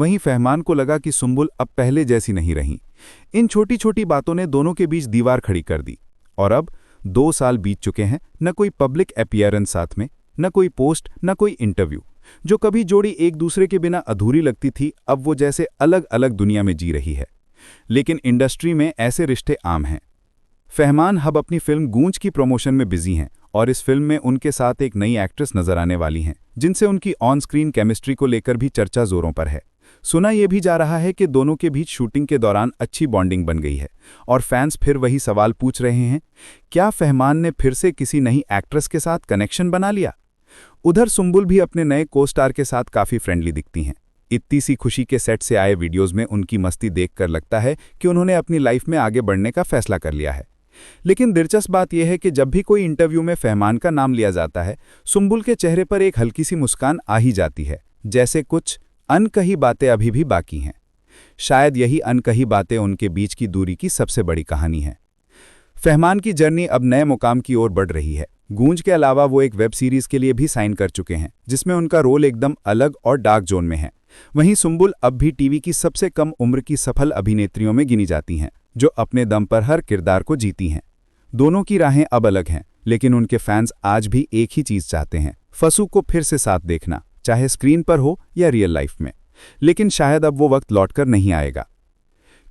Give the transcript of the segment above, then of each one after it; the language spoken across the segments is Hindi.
वहीं फहमान को लगा कि सुंबुल अब पहले जैसी नहीं रही। इन छोटी छोटी बातों ने दोनों के बीच दीवार खड़ी कर दी। और अब 2 साल बीत चुके हैं, न कोई पब्लिक अपीयरेंस साथ में, न कोई पोस्ट, न कोई इंटरव्यू। जो कभी जोड़ी एक दूसरे के बिना अधूरी लगती थी, अब वो जैसे अलग अलग दुनिया में जी रही है। लेकिन इंडस्ट्री में ऐसे रिश्ते आम हैं। फहमान अब अपनी फिल्म गूंज की प्रमोशन में बिजी हैं और इस फिल्म में उनके साथ एक नई एक्ट्रेस नजर आने वाली हैं, जिनसे उनकी ऑन स्क्रीन केमिस्ट्री को लेकर भी चर्चा जोरों पर है। सुना यह भी जा रहा है कि दोनों के बीच शूटिंग के दौरान अच्छी बॉन्डिंग बन गई है और फैंस फिर वही सवाल पूछ रहे हैं, क्या फहमान ने फिर से किसी नई एक्ट्रेस के साथ कनेक्शन बना लिया? उधर सुंबुल भी अपने नए को स्टार के साथ काफी फ्रेंडली दिखती हैं। इतनी सी खुशी के सेट से आए वीडियोस में उनकी मस्ती देखकर लगता है कि उन्होंने अपनी लाइफ में आगे बढ़ने का फैसला कर लिया है। लेकिन दिलचस्प बात यह है कि जब भी कोई इंटरव्यू में फहमान का नाम लिया जाता है, सुंबुल के चेहरे पर एक हल्की सी मुस्कान आ ही जाती है, जैसे कुछ अनकही बातें अभी भी बाकी हैं। शायद यही अनकही बातें उनके बीच की दूरी की सबसे बड़ी कहानी है। फहमान की जर्नी अब नए मुकाम की ओर बढ़ रही है। गूंज के अलावा वो एक वेब सीरीज के लिए भी साइन कर चुके हैं, जिसमें उनका रोल एकदम अलग और डार्क जोन में है। वहीं सुंबुल अब भी टीवी की सबसे कम उम्र की सफल अभिनेत्रियों में गिनी जाती हैं, जो अपने दम पर हर किरदार को जीती हैं। दोनों की राहें अब अलग हैं, लेकिन उनके फैंस आज भी एक ही चीज चाहते हैं, फसू को फिर से साथ देखना, चाहे स्क्रीन पर हो या रियल लाइफ में। लेकिन शायद अब वो वक्त लौटकर नहीं आएगा,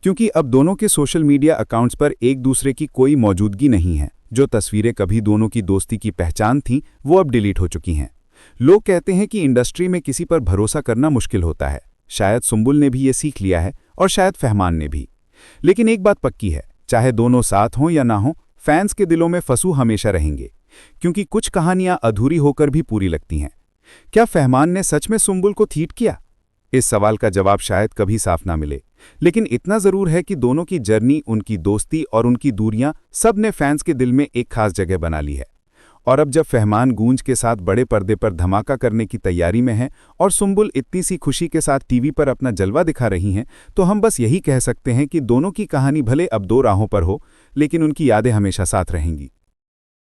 क्योंकि अब दोनों के सोशल मीडिया अकाउंट्स पर एक दूसरे की कोई मौजूदगी नहीं है। जो तस्वीरें कभी दोनों की दोस्ती की पहचान थीं, वो अब डिलीट हो चुकी हैं। लोग कहते हैं कि इंडस्ट्री में किसी पर भरोसा करना मुश्किल होता है। शायद सुंबुल ने भी ये सीख लिया है और शायद फहमान ने भी। लेकिन एक बात पक्की है, चाहे दोनों साथ हों या ना हों, फैंस के दिलों में फसू हमेशा रहेंगे, क्योंकि कुछ कहानियां अधूरी होकर भी पूरी लगती हैं। क्या फहमान ने सच में सुंबुल को चीट किया? इस सवाल का जवाब शायद कभी साफ ना मिले, लेकिन इतना जरूर है कि दोनों की जर्नी, उनकी दोस्ती और उनकी दूरियां सब ने फैंस के दिल में एक खास जगह बना ली है। और अब जब फहमान गूंज के साथ बड़े पर्दे पर धमाका करने की तैयारी में है और सुंबुल इतनी सी खुशी के साथ टीवी पर अपना जलवा दिखा रही हैं, तो हम बस यही कह सकते हैं कि दोनों की कहानी भले अब 2 राहों पर हो, लेकिन उनकी यादें हमेशा साथ रहेंगी।